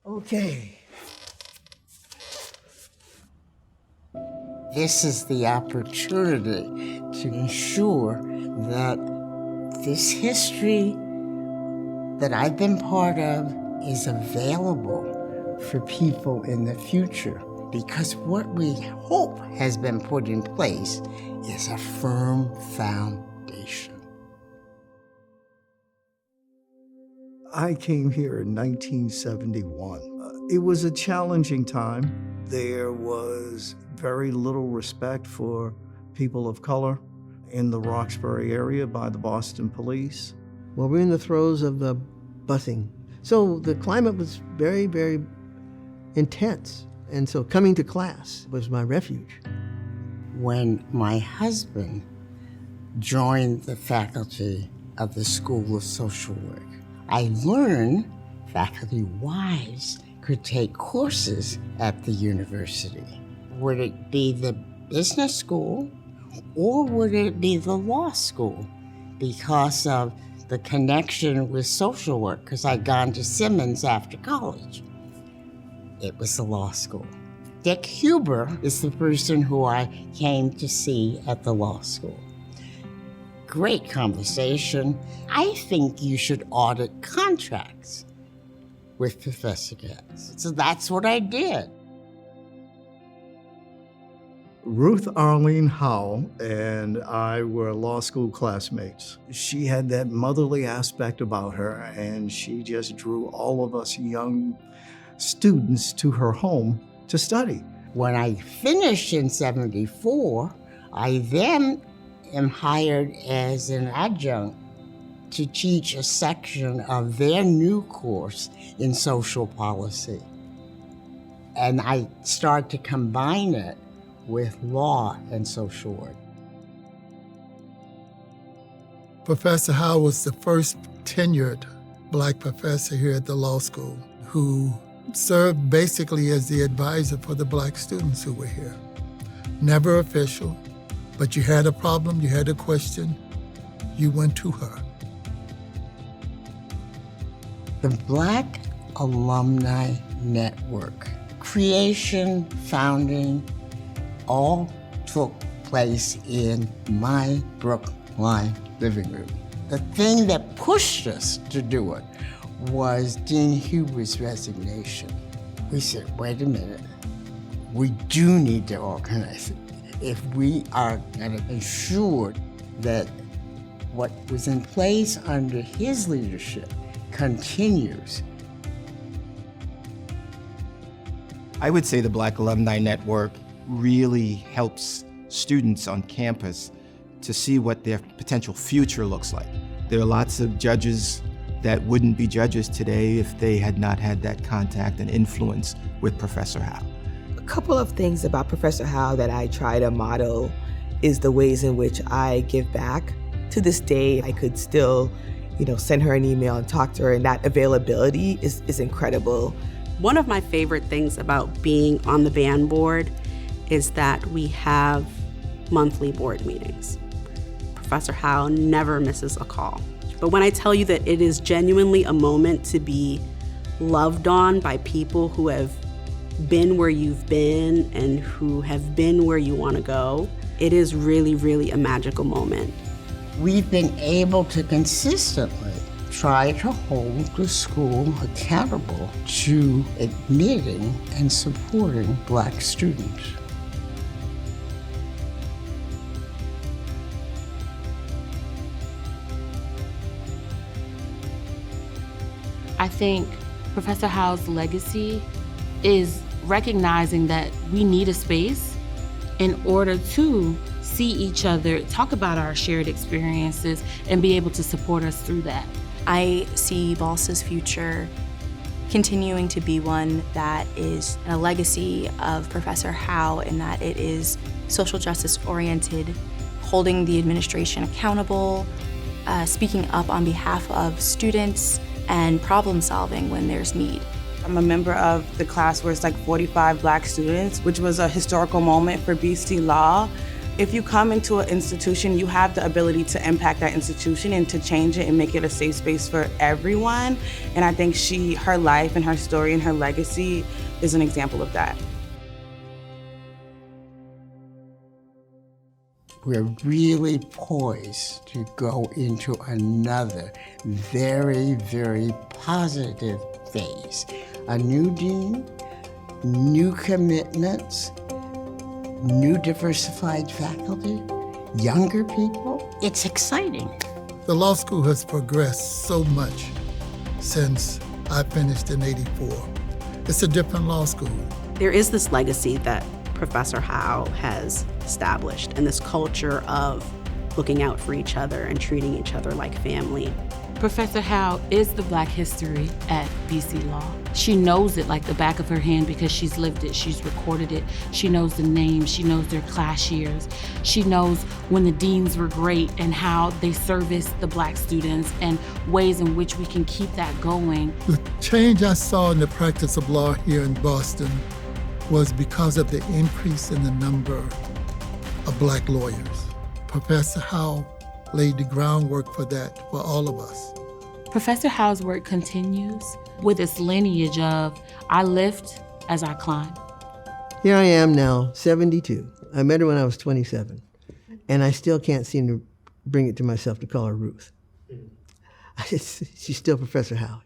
Okay. This is the opportunity to ensure that this history that I've been part of is available for people in the future. Because what we hope has been put in place is a firm foundation. I came here in 1971. It was a challenging time. There was very little respect for people of color in the Roxbury area by the Boston police. Well, we're in the throes of the busing. So the climate was very, very intense. And so coming to class was my refuge. When my husband joined the faculty of the School of Social Work, I learned faculty wives could take courses at the university. Would it be the business school or would it be the law school? Because of the connection with social work, because I'd gone to Simmons after college. It was the law school. Dick Huber is the person who I came to see at the law school. Great conversation. I think you should audit contracts with Professor Getz. So that's what I did. Ruth-Arlene Howe and I were law school classmates. She had that motherly aspect about her, and she just drew all of us young students to her home to study. When I finished in '74, I then am hired as an adjunct to teach a section of their new course in social policy. And I start to combine it with law and social work. Professor Howe was the first tenured Black professor here at the law school who served basically as the advisor for the Black students who were here. Never official, but you had a problem, you had a question, you went to her. The Black Alumni Network, creation, founding, all took place in my Brookline living room. The thing that pushed us to do it was Dean Huber's resignation. We said, wait a minute, we do need to organize it. If we are going to ensure that what was in place under his leadership continues. I would say the Black Alumni Network really helps students on campus to see what their potential future looks like. There are lots of judges that wouldn't be judges today if they had not had that contact and influence with Professor Howe. A couple of things about Professor Howe that I try to model is the ways in which I give back. To this day, I could still, send her an email and talk to her, and that availability is incredible. One of my favorite things about being on the band board is that we have monthly board meetings. Professor Howe never misses a call. But when I tell you that it is genuinely a moment to be loved on by people who have been where you've been and who have been where you want to go, it is really, really a magical moment. We've been able to consistently try to hold the school accountable to admitting and supporting Black students. I think Professor Howe's legacy is recognizing that we need a space in order to see each other, talk about our shared experiences, and be able to support us through that. I see BALSA's future continuing to be one that is a legacy of Professor Howe in that it is social justice oriented, holding the administration accountable, speaking up on behalf of students, and problem solving when there's need. I'm a member of the class where it's like 45 Black students, which was a historical moment for BC Law. If you come into an institution, you have the ability to impact that institution and to change it and make it a safe space for everyone. And I think her life and her story and her legacy is an example of that. We're really poised to go into another very, very positive phase. A new dean, new commitments, new diversified faculty, younger people. It's exciting. The law school has progressed so much since I finished in '84. It's a different law school. There is this legacy that Professor Howe has established and this culture of looking out for each other and treating each other like family. Professor Howe is the Black history at BC Law. She knows it like the back of her hand because she's lived it, she's recorded it. She knows the names, she knows their class years. She knows when the deans were great and how they serviced the Black students and ways in which we can keep that going. The change I saw in the practice of law here in Boston was because of the increase in the number of Black lawyers. Professor Howe laid the groundwork for that for all of us. Professor Howe's work continues with its lineage of I lift as I climb. Here I am now, 72. I met her when I was 27, and I still can't seem to bring it to myself to call her Ruth. She's still Professor Howe.